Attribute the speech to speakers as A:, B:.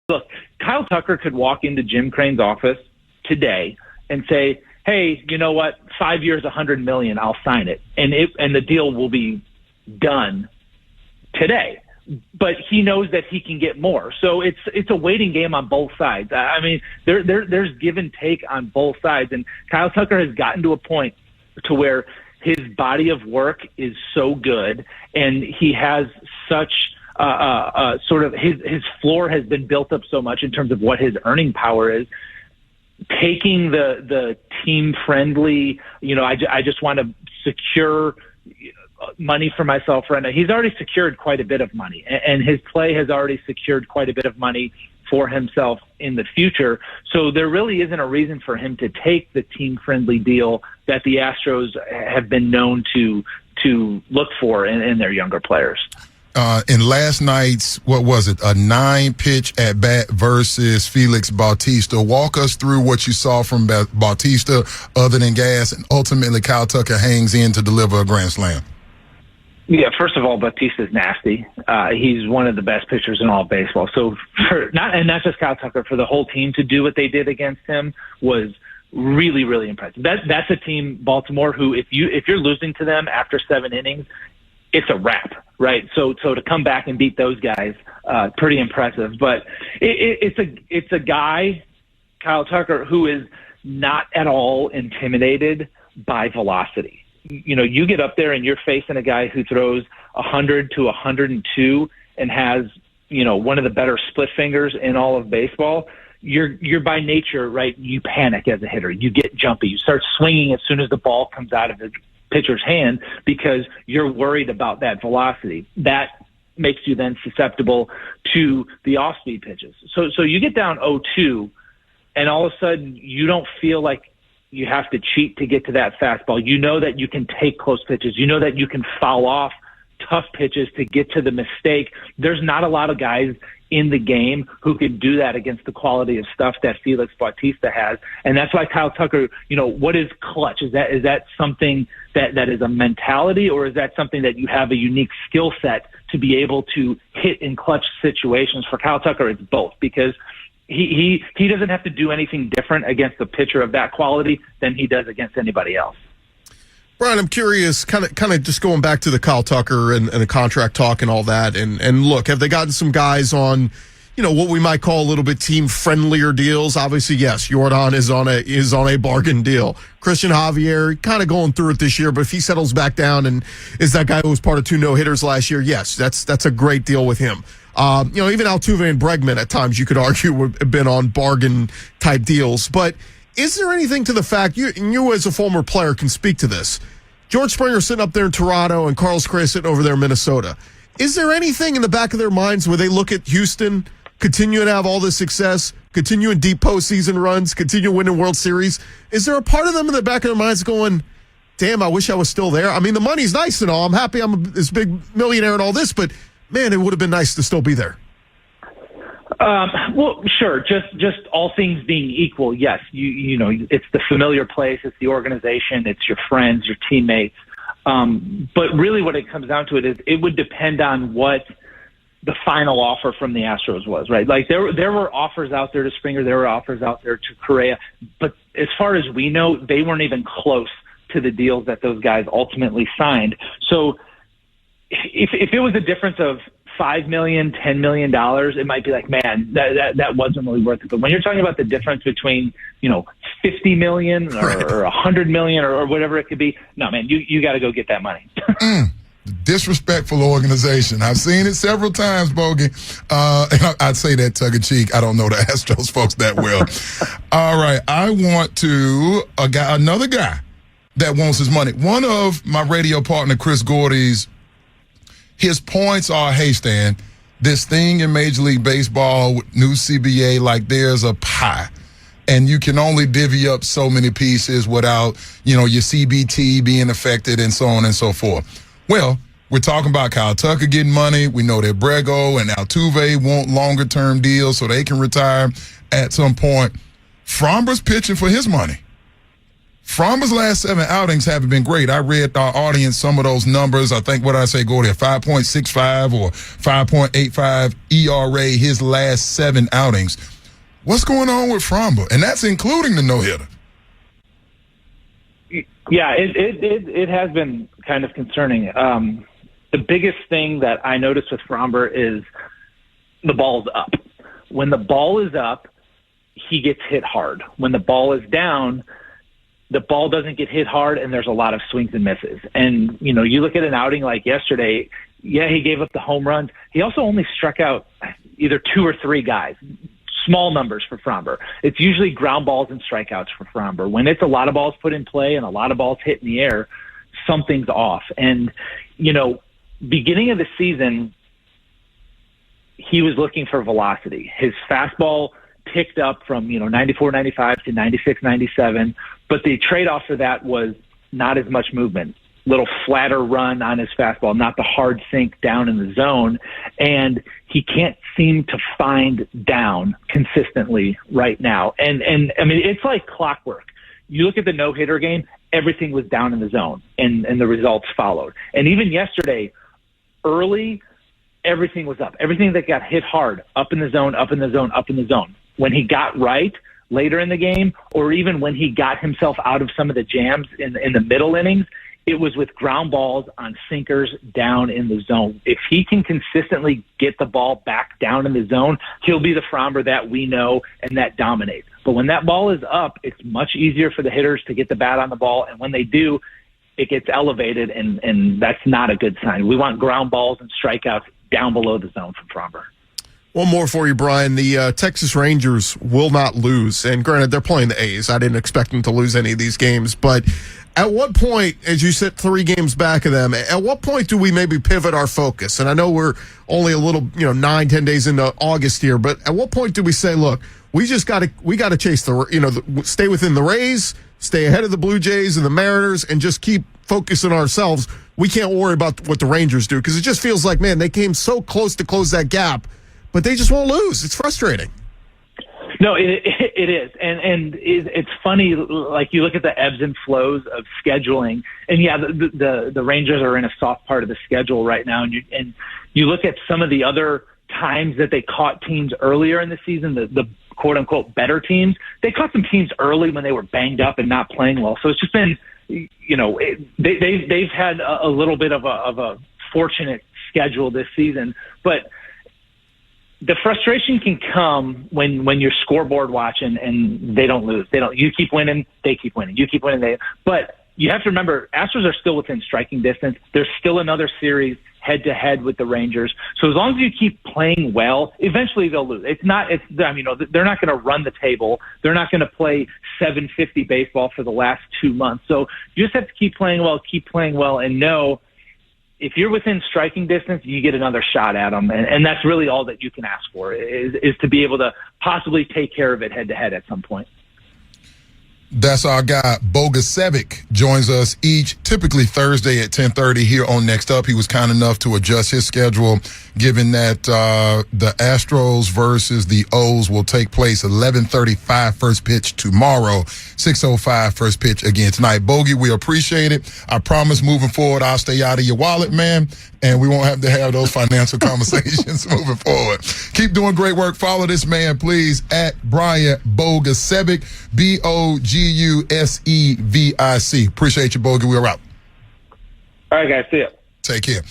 A: Look, Kyle Tucker could walk into Jim Crane's office today and say, hey, you know what, 5 years, $100 million, I'll sign it. And the deal will be done today. But he knows that he can get more. So it's a waiting game on both sides. I mean, there's give and take on both sides. And Kyle Tucker has gotten to a point to where his body of work is so good, and he has such sort of his floor has been built up so much in terms of what his earning power is. Taking the team friendly, I just want to secure money for myself right now. He's already secured quite a bit of money, and his play has already secured quite a bit of money for himself in the future. So there really isn't a reason for him to take the team-friendly deal that the Astros have been known to look for in their younger players.
B: In last night's, a 9-pitch at bat versus Felix Bautista. Walk us through what you saw from Bautista other than gas, and ultimately Kyle Tucker hangs in to deliver a grand slam.
A: Yeah, first of all, Bautista's nasty. He's one of the best pitchers in all of baseball. So not just Kyle Tucker, for the whole team to do what they did against him was really, really impressive. That's a team, Baltimore, who if you're losing to them after 7 innings, it's a wrap, right? So to come back and beat those guys, pretty impressive. But it's a guy, Kyle Tucker, who is not at all intimidated by velocity. You get up there and you're facing a guy who throws 100 to 102 and has, one of the better split fingers in all of baseball. You're by nature, right? You panic as a hitter. You get jumpy. You start swinging as soon as the ball comes out of the pitcher's hand because you're worried about that velocity. That makes you then susceptible to the off-speed pitches. So you get down 0-2, and all of a sudden you don't feel like you have to cheat to get to that fastball. You know that you can take close pitches. You know that you can foul off tough pitches to get to the mistake. There's not a lot of guys in the game who can do that against the quality of stuff that Felix Bautista has. And that's why Kyle Tucker, what is clutch? Is that something that is a mentality, or is that something that you have a unique skill set to be able to hit in clutch situations? For Kyle Tucker, it's both, because he doesn't have to do anything different against a pitcher of that quality than he does against anybody else.
C: Brian, I'm curious, kind of just going back to the Kyle Tucker and the contract talk and all that. And look, have they gotten some guys on, what we might call a little bit team friendlier deals? Obviously, yes, Jordan is on a bargain deal. Christian Javier kind of going through it this year, but if he settles back down and is that guy who was part of 2 no-hitters last year, yes, that's a great deal with him. Even Altuve and Bregman at times you could argue would have been on bargain type deals. But is there anything to the fact, you as a former player can speak to this, George Springer sitting up there in Toronto and Carlos Correa sitting over there in Minnesota, is there anything in the back of their minds where they look at Houston, continue to have all this success, continue in deep postseason runs, continue winning World Series? Is there a part of them in the back of their minds going, damn, I wish I was still there? I mean, the money's nice and all. I'm happy I'm this big millionaire and all this, but man, it would have been nice to still be there.
A: Well, sure. Just all things being equal, yes. You know, it's the familiar place, it's the organization, it's your friends, your teammates. But really, what it comes down to is it would depend on what the final offer from the Astros was, right? Like there were offers out there to Springer, there were offers out there to Correa, but as far as we know, they weren't even close to the deals that those guys ultimately signed. So if it was a difference of $5 million, $10 million, it might be like, man, that wasn't really worth it. But when you're talking about the difference between, $50 million or $100 million or whatever it could be, no, man, you got to go get that money.
B: Disrespectful organization. I've seen it several times, Bogey. And I'd say that tongue in cheek. I don't know the Astros folks that well. All right, I want another guy that wants his money. One of my radio partner, Chris Gordy's, his points are, hey, Stan, this thing in Major League Baseball with new CBA, like there's a pie. And you can only divvy up so many pieces without, your CBT being affected and so on and so forth. Well, we're talking about Kyle Tucker getting money. We know that Brego and Altuve want longer-term deals so they can retire at some point. Framber's pitching for his money. Framber's last 7 outings haven't been great. I read our audience some of those numbers. I think, what did I say, Gordy, 5.65 or 5.85 ERA his last 7 outings. What's going on with Framber? And that's including the no-hitter.
A: Yeah, it has been kind of concerning. The biggest thing that I noticed with Framber is the ball's up. When the ball is up, he gets hit hard. When the ball is down, the ball doesn't get hit hard, and there's a lot of swings and misses. And, you know, you look at an outing like yesterday, yeah, he gave up the home runs. He also only struck out either 2 or 3 guys. Small numbers for Framber. It's usually ground balls and strikeouts for Framber. When it's a lot of balls put in play and a lot of balls hit in the air, something's off. And, you know, beginning of the season, he was looking for velocity. His fastball picked up from, 94, 95 to 96, 97. But the trade-off for that was not as much movement. Little flatter run on his fastball, not the hard sink down in the zone. And he can't seem to find down consistently right now. And I mean, it's like clockwork. You look at the no-hitter game, everything was down in the zone, and the results followed. And even yesterday, early, everything was up. Everything that got hit hard, up in the zone, up in the zone, up in the zone. When he got right later in the game, or even when he got himself out of some of the jams in the middle innings, it was with ground balls on sinkers down in the zone. If he can consistently get the ball back down in the zone, he'll be the Framber that we know and that dominates. But when that ball is up, it's much easier for the hitters to get the bat on the ball. And when they do, it gets elevated, and that's not a good sign. We want ground balls and strikeouts down below the zone from Framber.
C: One more for you, Brian. The Texas Rangers will not lose. And granted, they're playing the A's. I didn't expect them to lose any of these games. But at what point, as you sit 3 games back of them, at what point do we maybe pivot our focus? And I know we're only a little, 9-10 days into August here, but at what point do we say, look, we got to chase stay within the Rays, stay ahead of the Blue Jays and the Mariners, and just keep focusing ourselves. We can't worry about what the Rangers do, because it just feels like, man, they came so close to close that gap, but they just won't lose. It's frustrating.
A: No, it is, and it's funny. Like, you look at the ebbs and flows of scheduling, and yeah, the Rangers are in a soft part of the schedule right now, and you look at some of the other times that they caught teams earlier in the season, the quote unquote better teams. They caught some teams early when they were banged up and not playing well. So it's just been, they've had a little bit of a fortunate schedule this season, but the frustration can come when you're scoreboard watching and they don't lose. You keep winning, they keep winning. You keep winning, but you have to remember, Astros are still within striking distance. There's still another series head-to-head with the Rangers. So as long as you keep playing well, eventually they'll lose. They're not going to run the table. They're not going to play 750 baseball for the last 2 months. So you just have to keep playing well, and know if you're within striking distance, you get another shot at them. And that's really all that you can ask for, is to be able to possibly take care of it head-to-head at some point.
B: That's our guy, Bogusevic, joins us typically Thursday at 10:30 here on Next Up. He was kind enough to adjust his schedule, given that the Astros versus the O's will take place 11:35 first pitch tomorrow, 6:05 first pitch again tonight. Bogey, we appreciate it. I promise moving forward, I'll stay out of your wallet, man, and we won't have to have those financial conversations moving forward. Keep doing great work. Follow this man, please, at Brian Bogusevic, Bogusevic. Appreciate you, Bogey. We're out.
A: All right, guys. See ya.
B: Take care.